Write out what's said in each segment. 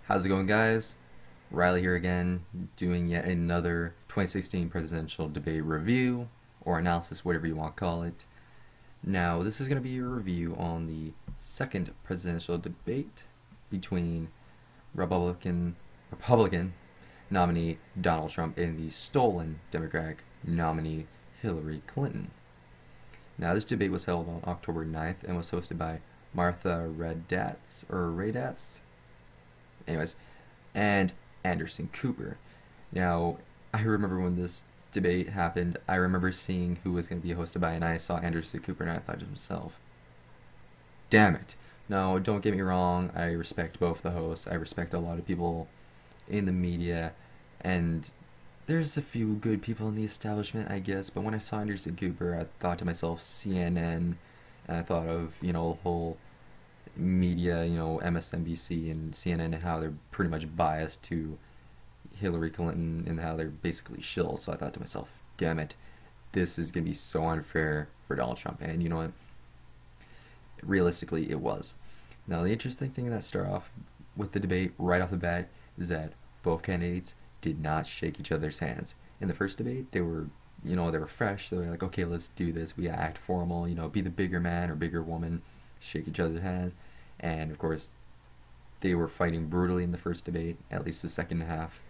How's it going, guys? Riley here again, doing yet another 2016 presidential debate review or analysis, whatever you want to call it. Now, this is going to be a review on the second presidential debate between Republican nominee Donald Trump and the stolen Democratic nominee Hillary Clinton. Now, this debate was held on October 9th and was hosted by Martha Raddatz, anyways, and Anderson Cooper. Now, I remember when this debate happened, I remember seeing who was going to be hosted by, and I saw Anderson Cooper, and I thought to myself, damn it. Now, don't get me wrong, I respect both the hosts, I respect a lot of people in the media, and there's a few good people in the establishment, I guess, but when I saw Anderson Cooper, I thought to myself, CNN, and I thought of, the whole media, MSNBC and CNN, and how they're pretty much biased to Hillary Clinton and how they're basically shills. So I thought to myself, damn it, this is going to be so unfair for Donald Trump. And you know what? Realistically, it was. Now, the interesting thing that started off with the debate right off the bat is that both candidates did not shake each other's hands. In the first debate, they were fresh. They were like, okay, let's do this. We gotta act formal, be the bigger man or bigger woman, shake each other's hand. And of course, they were fighting brutally in the first debate, at least the second half.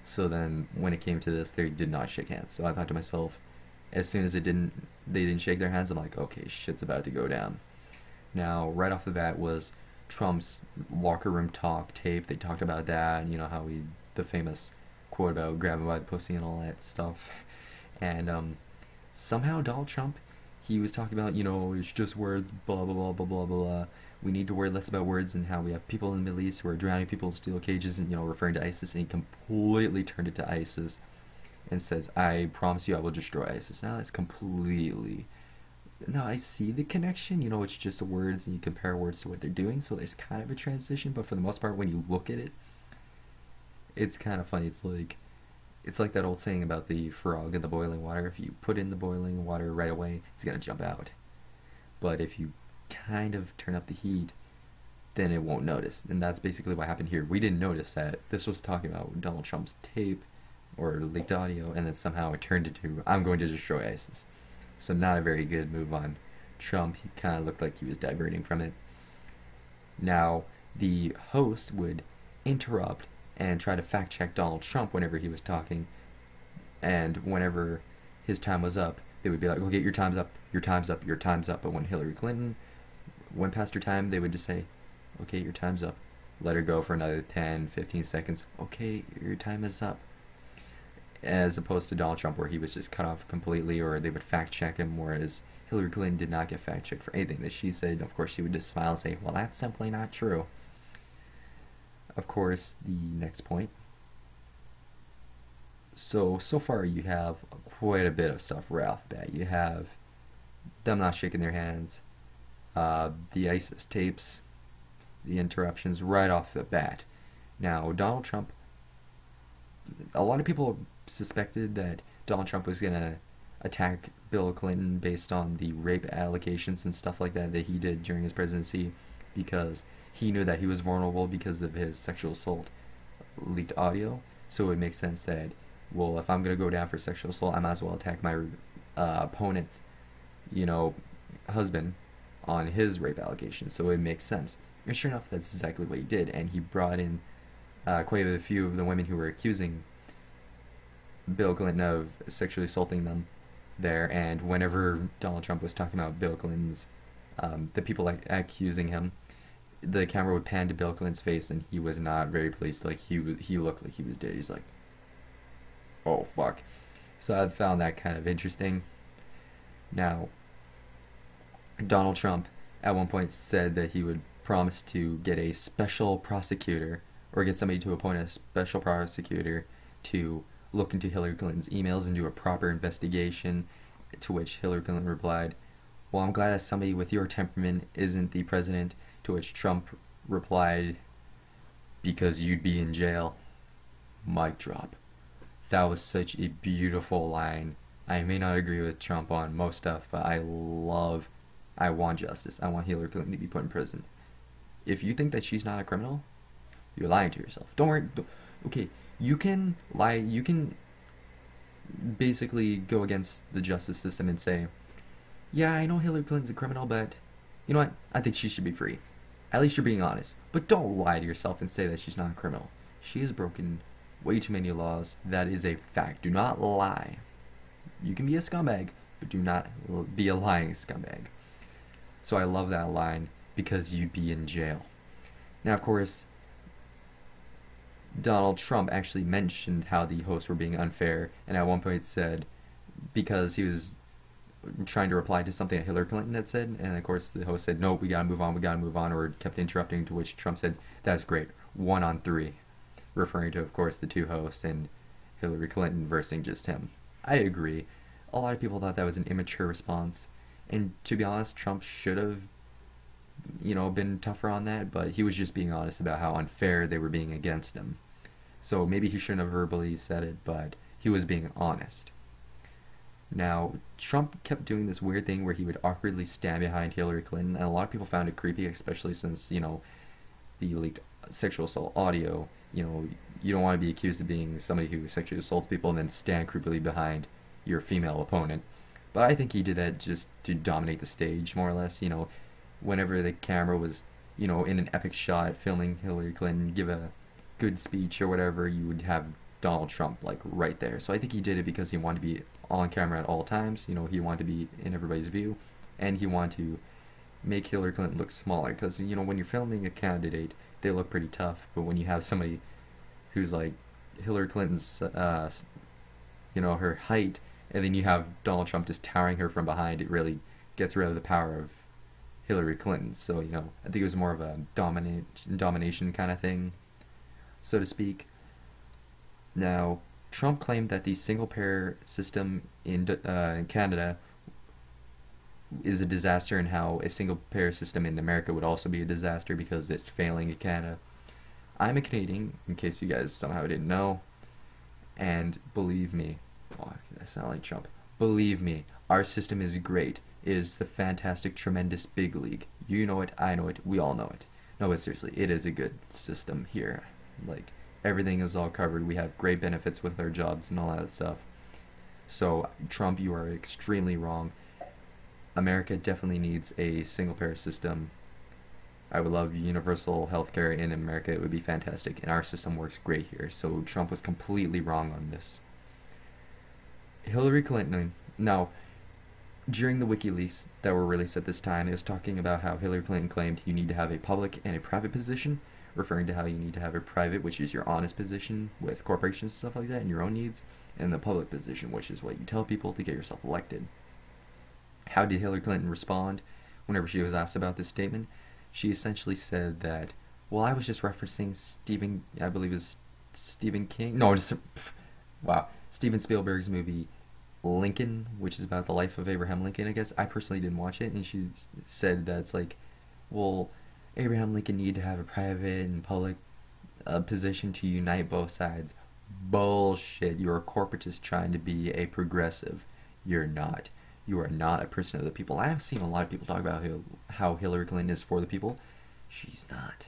So then, when it came to this, they did not shake hands. So I thought to myself, as soon as they didn't shake their hands, I'm like, okay, shit's about to go down. Now, right off the bat was Trump's locker room talk tape. They talked about that, and how the famous quote about grabbing by the pussy and all that stuff. And somehow Donald Trump, he was talking about, it's just words, blah, blah, blah, blah, blah, blah. We need to worry less about words and how we have people in the Middle East who are drowning people in steel cages and, referring to ISIS. And he completely turned it to ISIS and says, I promise you I will destroy ISIS. Now that's completely... Now I see the connection, it's just words and you compare words to what they're doing. So there's kind of a transition, but for the most part, when you look at it, it's kind of funny. It's like that old saying about the frog in the boiling water. If you put in the boiling water right away, it's going to jump out. But if you kind of turn up the heat, then it won't notice. And that's basically what happened here. We didn't notice that this was talking about Donald Trump's tape or leaked audio, and then somehow it turned into, I'm going to destroy ISIS. So not a very good move on Trump. He kind of looked like he was diverting from it. Now, the host would interrupt and try to fact check Donald Trump whenever he was talking, and whenever his time was up, they would be like, okay, your time's up, your time's up, your time's up. But when Hillary Clinton went past her time, they would just say, okay, your time's up. Let her go for another 10, 15 seconds. Okay, your time is up. As opposed to Donald Trump, where he was just cut off completely, or they would fact check him, whereas Hillary Clinton did not get fact checked for anything that she said. Of course, she would just smile and say, well, that's simply not true. Of course, the next point. So far you have quite a bit of stuff right off the bat. You have them not shaking their hands, the ISIS tapes, the interruptions right off the bat. Now, Donald Trump, a lot of people suspected that Donald Trump was going to attack Bill Clinton based on the rape allegations and stuff like that he did during his presidency, because he knew that he was vulnerable because of his sexual assault leaked audio. So it would make sense that, well, if I'm going to go down for sexual assault, I might as well attack my opponent's, husband on his rape allegations. So it makes sense. And sure enough, that's exactly what he did. And he brought in quite a few of the women who were accusing Bill Clinton of sexually assaulting them there. And whenever Donald Trump was talking about Bill Clinton's, the people accusing him, the camera would pan to Bill Clinton's face, and he was not very pleased. Like, he looked like he was dead. He's like, oh, fuck. So I found that kind of interesting. Now, Donald Trump at one point said that he would promise to get a special prosecutor, or get somebody to appoint a special prosecutor to look into Hillary Clinton's emails and do a proper investigation, to which Hillary Clinton replied, well, I'm glad that somebody with your temperament isn't the president, to which Trump replied, because you'd be in jail. Mic drop. That was such a beautiful line. I may not agree with Trump on most stuff, but I want justice. I want Hillary Clinton to be put in prison. If you think that she's not a criminal, You're lying to yourself. Don't worry. Okay, you can lie. You can basically go against the justice system and say, yeah, I know Hillary Clinton's a criminal, but you know what? I think she should be free. At least you're being honest. But don't lie to yourself and say that she's not a criminal. She has broken way too many laws. That is a fact. Do not lie. You can be a scumbag, but do not be a lying scumbag. So I love that line, because you'd be in jail. Now, of course, Donald Trump actually mentioned how the hosts were being unfair, and at one point said, because he was trying to reply to something that Hillary Clinton had said, and of course the host said, no, we gotta move on, or kept interrupting, to which Trump said, that's great, 1 on 3, referring to, of course, the two hosts and Hillary Clinton versing just him. I agree. A lot of people thought that was an immature response, and to be honest, Trump should have, been tougher on that, but he was just being honest about how unfair they were being against him. So maybe he shouldn't have verbally said it, but he was being honest. Now, Trump kept doing this weird thing where he would awkwardly stand behind Hillary Clinton, and a lot of people found it creepy, especially since, the leaked sexual assault audio. You don't want to be accused of being somebody who sexually assaults people and then stand creepily behind your female opponent. But I think he did that just to dominate the stage, more or less. Whenever the camera was, in an epic shot filming Hillary Clinton give a good speech or whatever, you would have Donald Trump, like, right there. So I think he did it because he wanted to be on camera at all times. He wanted to be in everybody's view, and he wanted to make Hillary Clinton look smaller, because, when you're filming a candidate, they look pretty tough, but when you have somebody who's like Hillary Clinton's, her height, and then you have Donald Trump just towering her from behind, it really gets rid of the power of Hillary Clinton. So, I think it was more of a domination kind of thing, so to speak. Now, Trump claimed that the single-payer system in Canada is a disaster, and how a single-payer system in America would also be a disaster because it's failing in Canada. I'm a Canadian, in case you guys somehow didn't know, and believe me, that sounds like Trump. Believe me, our system is great. It is the fantastic, tremendous big league. You know it, I know it, we all know it. No, but seriously, it is a good system here. Like, everything is all covered. We have great benefits with our jobs and all that stuff. So, Trump, you are extremely wrong. America definitely needs a single-payer system. I would love universal healthcare in America. It would be fantastic, and our system works great here. So Trump was completely wrong on this. Hillary Clinton, now, during the WikiLeaks that were released at this time, it was talking about how Hillary Clinton claimed you need to have a public and a private position, referring to how you need to have a private, which is your honest position with corporations and stuff like that, and your own needs, and the public position, which is what you tell people to get yourself elected. How did Hillary Clinton respond whenever she was asked about this statement? She essentially said that, well, I was just referencing I believe it was Stephen King, no, just, wow, Steven Spielberg's movie Lincoln, which is about the life of Abraham Lincoln, I guess. I personally didn't watch it, and she said that it's like, well, Abraham Lincoln needed to have a private and public position to unite both sides. Bullshit. You're a corporatist trying to be a progressive. You're not. You are not a person of the people. I have seen a lot of people talk about how Hillary Clinton is for the people. She's not.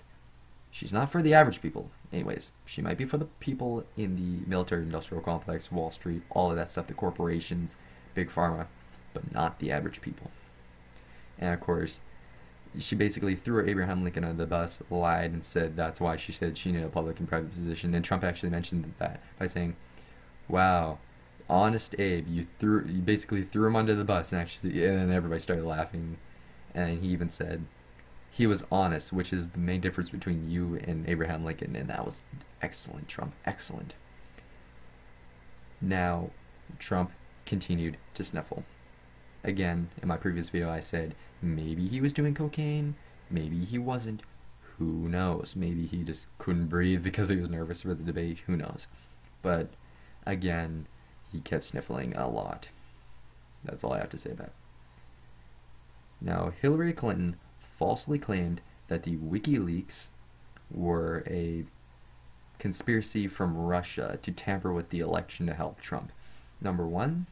She's not for the average people. Anyways, she might be for the people in the military-industrial complex, Wall Street, all of that stuff, the corporations, Big Pharma, but not the average people. And of course, she basically threw Abraham Lincoln under the bus, lied, and said that's why she said she needed a public and private position. And Trump actually mentioned that by saying, wow, honest Abe, you basically threw him under the bus, and then everybody started laughing. And he even said he was honest, which is the main difference between you and Abraham Lincoln, and that was excellent, Trump, excellent. Now, Trump continued to sniffle. Again, in my previous video I said, maybe he was doing cocaine, maybe he wasn't, who knows, maybe he just couldn't breathe because he was nervous for the debate, who knows. But, again, he kept sniffling a lot. That's all I have to say about it. Now, Hillary Clinton falsely claimed that the WikiLeaks were a conspiracy from Russia to tamper with the election to help Trump. Number one,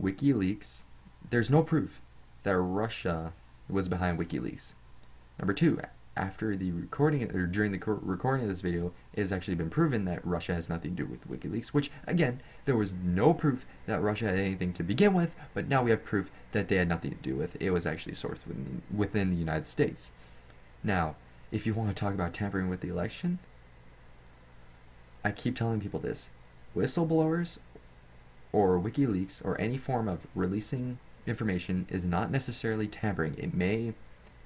WikiLeaks, there's no proof that Russia was behind WikiLeaks. Number two, after the recording or during the recording of this video, it has actually been proven that Russia has nothing to do with WikiLeaks, which again, there was no proof that Russia had anything to begin with, but now we have proof that they had nothing to do with it. It was actually sourced within the United States. Now, if you want to talk about tampering with the election, I keep telling people this: whistleblowers or WikiLeaks or any form of releasing information is not necessarily tampering. It may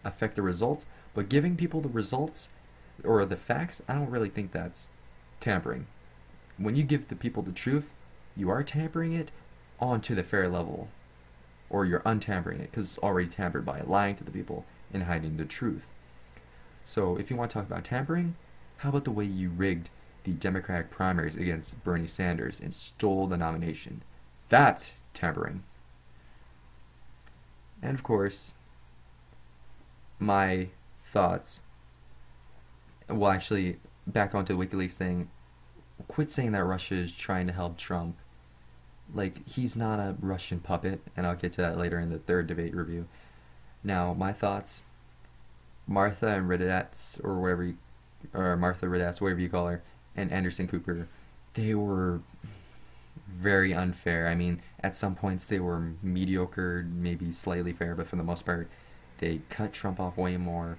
affect the results, but giving people the results or the facts, I don't really think that's tampering. When you give the people the truth, you are tampering it onto the fair level, or you're untampering it because it's already tampered by lying to the people and hiding the truth. So if you want to talk about tampering, how about the way you rigged the Democratic primaries against Bernie Sanders and stole the nomination? That's tampering. And of course, my thoughts, well, actually, back onto the WikiLeaks thing, quit saying that Russia is trying to help Trump. Like, he's not a Russian puppet, and I'll get to that later in the third debate review. Now, my thoughts, Martha and Raddatz, or Martha Raddatz, whatever you call her, and Anderson Cooper, they were very unfair. I mean, at some points they were mediocre, maybe slightly fair, but for the most part, they cut Trump off way more.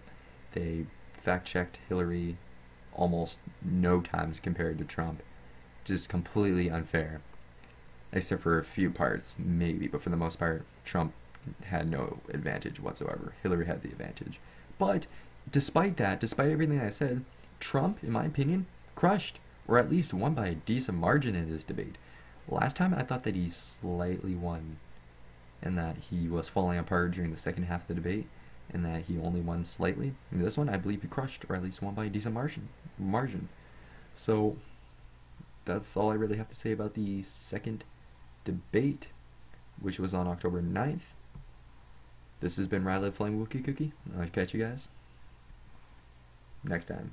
They fact-checked Hillary almost no times compared to Trump. Just completely unfair. Except for a few parts, maybe, but for the most part, Trump had no advantage whatsoever. Hillary had the advantage. But despite that, despite everything I said, Trump, in my opinion, crushed, or at least won by a decent margin in this debate. Last time I thought that he slightly won, and that he was falling apart during the second half of the debate, and that he only won slightly. In this one, I believe he crushed, or at least won by a decent margin. So that's all I really have to say about the second debate, which was on October 9th. This has been Riley Flying Wookie Cookie. I'll catch you guys next time.